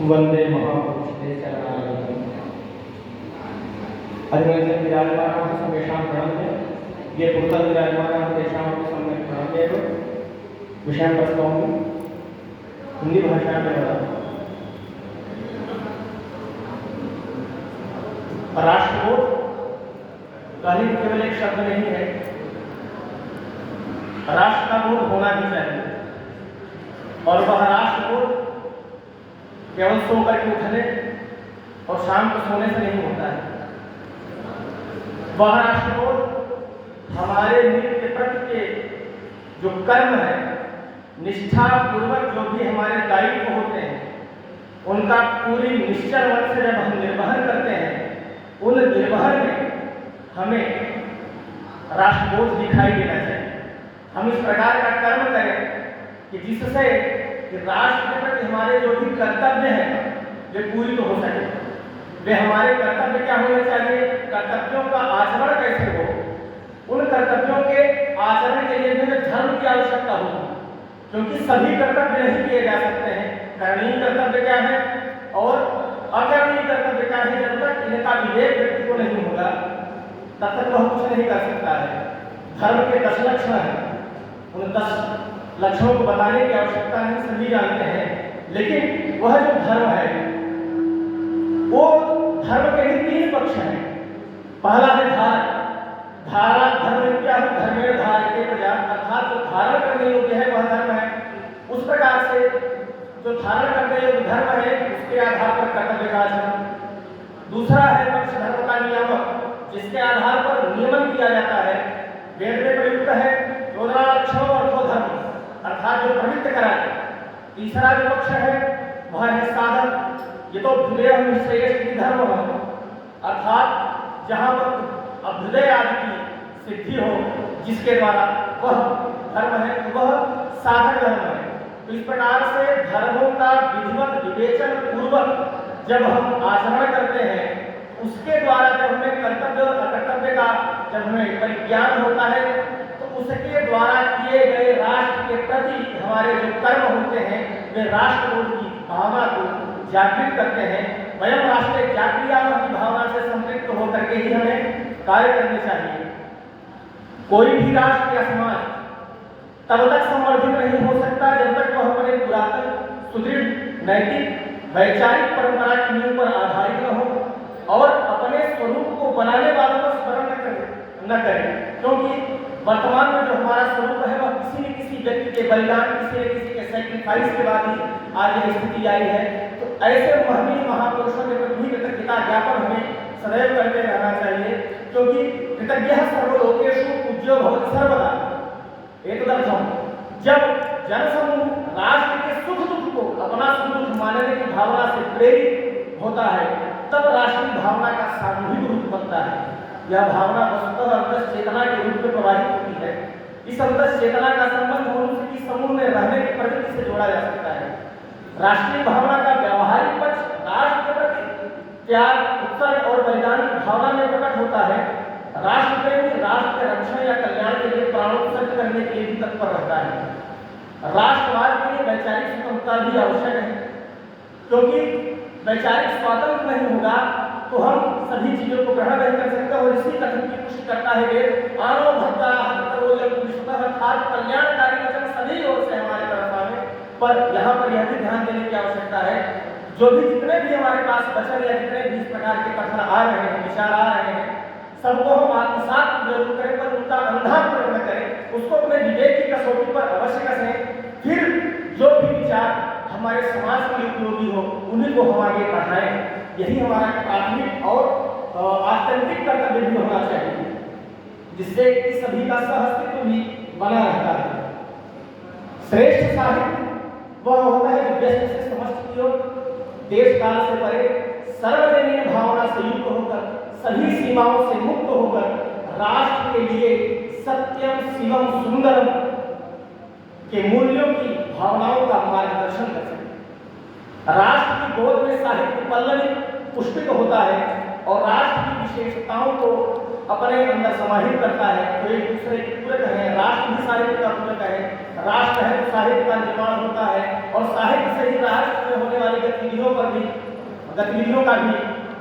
वंदे महापुरुषे चरणारविन्दम्। अधिवचन विराजमानाः सर्वेषां प्रणम्य, ये पुरतः विराजमानाः तेषामपि सम्यक् प्रणम्येव विषयं प्रस्तौमि। हिंदी भाषा में वदामि। राष्ट्रबोध कहीं केवल एक शब्द नहीं है, राष्ट्र का बोध होना ही चाहिए। और वह राष्ट्रबोध केवल सो करके उठने और शाम को सोने से नहीं होता है। वह राष्ट्रबोध हमारे नित्य प्रति के जो कर्म है, निष्ठा पूर्वक जो भी हमारे दायित्व होते हैं, उनका पूरी निश्चल मन से जब हम निर्वहन करते हैं, उन निर्वहन में हमें राष्ट्रबोध दिखाई देना चाहिए। हम इस प्रकार का कर्म करें कि जिससे राष्ट्र के प्रति हमारे जो भी कर्तव्य हैं वे पूरी तो हो सके। वे हमारे कर्तव्य क्या होने चाहिए, कर्तव्यों का आचरण कैसे हो, उन कर्तव्यों के आचरण के लिए हमें धर्म की आवश्यकता होगी, क्योंकि सभी कर्तव्य नहीं किए जा सकते हैं। करणीय कर्तव्य क्या है और अकरणीय कर्तव्य क्या है, जब तक इनका विवेक व्यक्ति को नहीं होगा तब तक वह कुछ नहीं कर सकता है। धर्म के 10 लक्षण हैं, उन 10 लक्षणों को बताने की आवश्यकता नहीं, सभी जानते हैं। लेकिन वह जो धर्म है, वो धर्म के भी 3 पक्ष हैं। पहला है धारा। धर्म क्या है, धर्मेण धारयते प्रजा, अर्थात जो धारण करने योग्य है वह धर्म है। उस प्रकार से जो धारण करने योग्य धर्म है उसके आधार पर कर्तव्य का आचरण। दूसरा है पक्ष धर्म का नियामक, जिसके आधार पर नियमन किया जाता है। वेद में प्रयुक्त है 14 लक्षणों और धर्म, अर्थात जो प्रवृत्त कराए। तीसरा जो पक्ष है वह है साधन। ये तो हृदय श्रेष्ठ धर्म है, अर्थात जहाँ पर अभ्युदय आदि की सिद्धि हो, जिसके द्वारा वह धर्म है, वह साधन धर्म है। तो इस प्रकार से धर्मों का विधिवत विवेचन पूर्वक जब हम आचरण करते हैं, उसके द्वारा जब हमें कर्तव्य और अकर्तव्य का जब हमें परिज्ञान होता है, तो उसके द्वारा किए गए राष्ट्र के प्रति हमारे जो कर्म होते हैं वे राष्ट्रबोध की भावना को जागृत करते हैं। स्वयं राष्ट्र जागृति की भावना से संतृप्त होकर के ही हमें कार्य करने चाहिए। कोई भी राष्ट्र या समाज तब तक संवर्धित नहीं हो सकता जब तक वह अपने पुरातन सुदृढ़ नैतिक वैचारिक परंपरा की नींव पर आधारित न हो और अपने स्वरूप को बनाने वालों को स्मरण न करें। क्योंकि वर्तमान में जो हमारा स्वरूप है वह किसी न किसी व्यक्ति के बलिदान, किसी न किसी के सैक्रिफाइस के बाद ही आज यह स्थिति आई है। तो ऐसे महनीय महापुरुषों के प्रति कृतज्ञता ज्ञापन हमें सदैव करते रहना चाहिए, क्योंकि कृतज्ञः सर्वलोकेषु पूज्यो भवति सर्वदा। एकदम जब जनसमूह राष्ट्र के सुख दुख को अपना सुख दुख मानने की भावना से प्रेरित होता है, तब राष्ट्रीय भावना का सामूहिक रूप बनता है। यह भावना वस्तुतः अंतस चेतना के रूप में प्रवाहित होती है। इस अंतस चेतना का संबंध मनुष्य की समूह में रहने की प्रवृत्ति से जोड़ा जा सकता है। राष्ट्रीय भावना का व्यावहारिक पक्ष राष्ट्र के प्रति त्याग, उत्सर्ग और बलिदान की भावना में प्रकट होता है। राष्ट्र प्रेमी राष्ट्र के रक्षण या कल्याण के लिए प्राणोत्सर्ग करने के लिए भी तत्पर रहता है। राष्ट्रवाद के लिए वैचारिक स्वतंत्रता भी आवश्यक है, क्योंकि वैचारिक स्वातंत्र नहीं होगा तो हम सभी चीजों को ग्रहण नहीं कर सकते। और इसी कथन की पुष्टि करता है वेद, आनो भक्ता अर्थात कल्याणकारी वचन सभी ओर से हमारे तरफ आवे। पर यहाँ पर यह भी ध्यान देने की आवश्यकता है, जो भी जितने भी हमारे पास वचन या जितने भी इस प्रकार के कथन आ रहे हैं, विचार आ रहे हैं, सबको हम आत्मसात जरूर करें, पर उनका अंधा प्रयोग न करें। उसको अपने विवेक की कसौटी पर अवश्य कसें। फिर जो भी विचार हमारे समाज के लिए उपयोगी हो उन्हीं को हम आगे बढ़ाएं। यही हमारा प्राथमिक और आत्यंतिक कर्तव्य भी होना चाहिए, जिससे कि सभी का सहअस्तित्व भी बना रहता है। श्रेष्ठ साहित्य वह होता है जो व्यस्त से समस्त की ओर, देश काल से परे, सर्वजनीय भावना से युक्त होकर, सभी सीमाओं से मुक्त होकर, राष्ट्र के लिए सत्यम शिवम सुंदरम के मूल्यों की भावनाओं का मार्गदर्शन कर सके। राष्ट्र की गोद में साहित्य पल्लवित पुष्पित होता है और राष्ट्र की विशेषताओं को अपने अंदर समाहित करता है। तो एक दूसरे के पूरक है। राष्ट्र भी साहित्य का पूरक है। राष्ट्र है तो साहित्य का निर्माण होता है और साहित्य से ही राष्ट्र में होने वाली गतिविधियों पर भी गतिविधियों का भी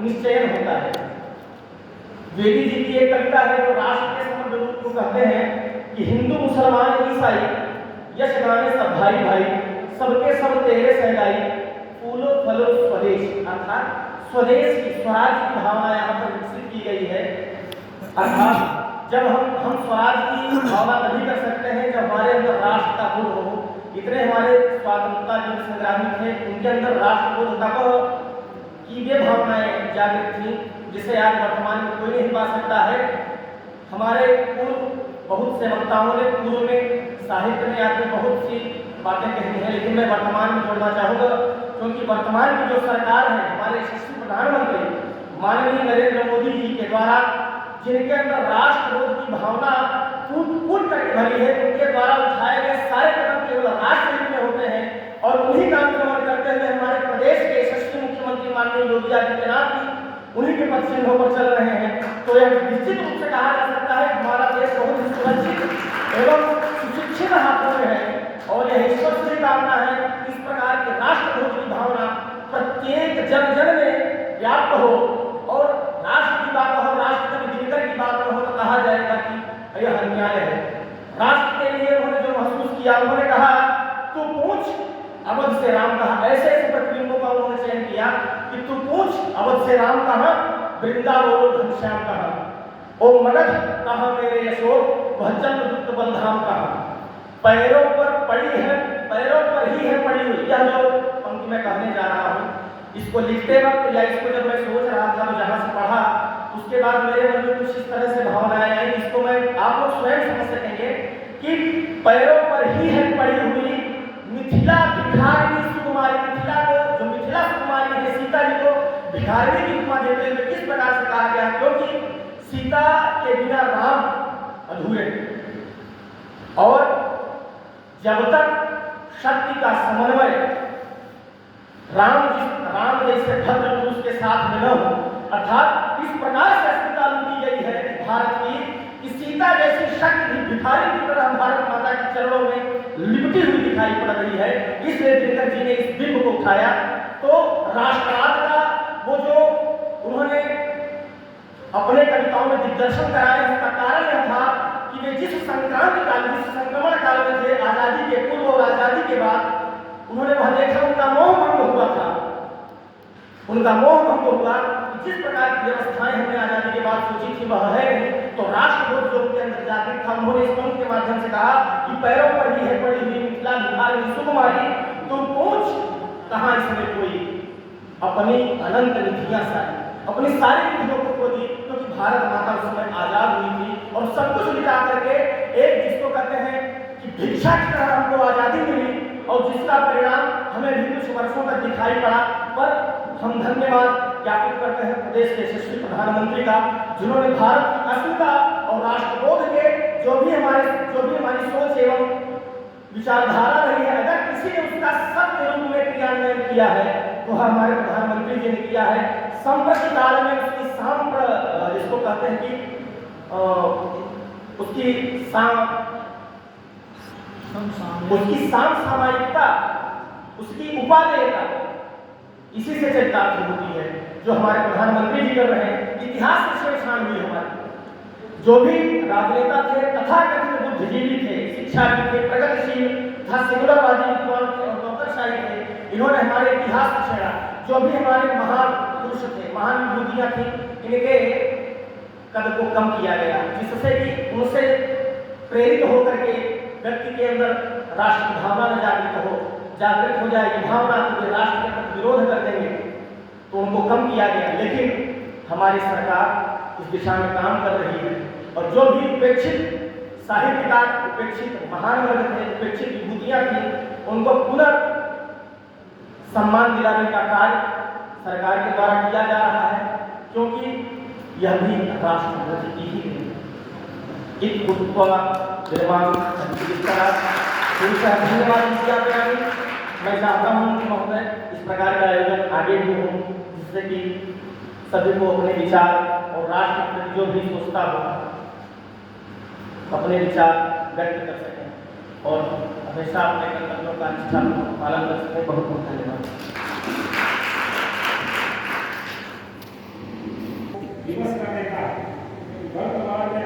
निश्चयन होता है। द्विवेदी जी की एक कविता है जो राष्ट्र के समग्र रूप को कहते हैं कि हिंदू मुसलमान ईसाई यश गाने सब भाई भाई, सबके सब तेरे सहगाई, फूलो फलो स्वदेश। अर्थात स्वदेश की, स्वराज की भावना यहाँ पर विकसित की गई है। अर्थात जब हम स्वराज की भावना तभी कर सकते हैं जब हमारे अंदर राष्ट्र का बोध हो। इतने हमारे स्वतंत्रता जो संग्रामी थे उनके अंदर राष्ट्रबोध की वे भावनाएं जागृत थी जिसे आज वर्तमान में कोई नहीं पा सकता है। हमारे पूर्व बहुत से वक्ताओं ने पूर्व में साहित्य में आज बहुत सी बातें कही हैं, लेकिन मैं वर्तमान में जोड़ना चाहूँगा क्योंकि वर्तमान की जो सरकार है, हमारे यशस्वी प्रधानमंत्री माननीय नरेंद्र मोदी जी के द्वारा जिनके अंदर राष्ट्रबोध की भावना कूट करके भरी है, उनके द्वारा उठाए गए सारे कदम केवल राष्ट्र हित में होते हैं और उन्हीं काम को अमल करते हुए हमारे प्रदेश के यशस्वी मुख्यमंत्री माननीय योगी आदित्यनाथ जी उन्हीं के पद चिन्हों पर चल रहे हैं। तो यह निश्चित रूप से कहा जा सकता है हमारा देश बहुत ही सुरक्षित एवं सुशिक्षित हाथों में है और यह ईश्वर से कामना है इस प्रकार के राष्ट्रबोध की भावना प्रत्येक जन जन में व्याप्त हो और राष्ट्र की बात हो, राष्ट्र के दिनकर की बात हो तो कहा जाएगा कि यह अन्याय है। राष्ट्र के लिए उन्होंने जो महसूस किया, उन्होंने कहा तू पूछ अवध से राम कहाँ, ऐसे ऐसे प्रतिबिंबों का उन्होंने चयन किया कि तू पूछ अवध से राम कहाँ, वृंदावन घनश्याम कहाँ, ओ मगध कहाँ मेरे यशोर, वह चंद्रगुप्त बलधाम कहाँ, पैरों पर पड़ी है, पैरों पर ही है पड़ी हुई। यह जो पंक्ति मैं कहने जा रहा हूँ, इसको लिखते वक्त या इसको जब मैं सोच रहा था, जहाँ से पढ़ा उसके बाद मेरे मन में कुछ इस तरह से भावनाएं आई जिसको मैं आप लोग स्वयं समझ सकेंगे कि पैरों पर ही है पड़ी हुई मिथिला भिखारिणी सुकुमारी। मिथिला को जो मिथिला सुकुमारी है, सीता जी को भिखारिणी की उपमा देते हुए किस प्रकार से कहा गया, क्योंकि सीता के बिना राम अधूरे और जब तक शक्ति का समन्वय राम जैसे भद्र पुरुष के साथ में न हो, अर्थात इस प्रकार से अस्मिता लूटी गई है भारत की कि सीता जैसी शक्ति भी भिखारी की तरह भारत माता के चरणों में लिपटी हुई दिखाई पड़ रही है। इसलिए दिनकर जी ने इस बिंब को उठाया। तो राष्ट्रवाद का वो जो उन्होंने अपने कविताओं में दिग्दर्शन कराया, इसका कारण यह था कि वे जिस संक्रांति काल, जिस संक्रमण काल में थे, आजादी के पूर्व और आजादी के बाद, उन्होंने वह देखा, उनका मोह भंग हुआ था। उनका मोह भंग हुआ, जिस प्रकार की व्यवस्थाएं हमने आजादी के बाद सोची थी वह है नहीं। तो राष्ट्रबोध जो उनके अंदर जागृत था, उन्होंने इस पंक्ति के माध्यम से कहा कि पैरों पर ही है पड़ी हुई मिथिला भिखारिणी सुकुमारी, तुम पूछ कहाँ इसमें कोई अपनी अनंत निधियां सारी, अपनी सारी निधियों को खो दी, क्योंकि भारत माता उस समय आजाद हुई थी और सब कुछ मिटा करके एक जिसको कहते हैं कि भिक्षा की तरह हमको आजादी मिली और जिसका परिणाम हमें भी कुछ वर्षों तक दिखाई पड़ा। पर हम धन्यवाद ज्ञापित करते हैं प्रदेश के यशस्वी प्रधानमंत्री का, जिन्होंने भारत की अस्मिता और राष्ट्रबोध के जो भी हमारी सोच एवं विचारधारा रही है, अगर किसी ने उसका सत्य रूप में क्रियान्वयन किया है तो हमारे प्रधानमंत्री जी ने किया है। संप्रति काल में उसकी जिसको कहते हैं कि उसकी सामायिकता, उसकी उपादेयता इसी से चरितार्थ होती है जो हमारे प्रधानमंत्री जी कर रहे हैं। इतिहास से छेड़छाड़ हुई हमारी, जो भी राजनेता थे, तथाकथित बुद्धिजीवी थे, शिक्षाविद थे, प्रगतिशील तथा सेकुलरवादी विद्वान थे और नौकरशाही थे, इन्होंने हमारे इतिहास को छेड़ा। जो भी हमारे महान पुरुष थे, महान विभूतियां थी, इनके कद को कम किया गया, जिससे कि उनसे प्रेरित होकर के व्यक्ति के अंदर राष्ट्र भावना न जागृत हो जाएगी भावना, तो वे राष्ट्र के प्रति विरोध कर देंगे, तो उनको कम किया गया। लेकिन हमारी सरकार इस दिशा में काम कर रही है और जो भी उपेक्षित साहित्यकार, उपेक्षित महान वर्ग थे, उपेक्षित विभूतियां थी, उनको पुनः सम्मान दिलाने का कार्य सरकार के द्वारा किया जा रहा है, क्योंकि यह भी राष्ट्रभक्ति की ही है। मैं चाहता हूँ कि महोदय इस प्रकार का आयोजन आगे भी हो, जिससे कि सभी को अपने विचार और राष्ट्र के प्रति जो भी सोचता हो अपने विचार व्यक्त कर सकें और हमेशा अपने कर्तव्यों का निष्ठापूर्वक पालन कर सकें। बहुत बहुत धन्यवाद। दिवस करने का वर्तमान में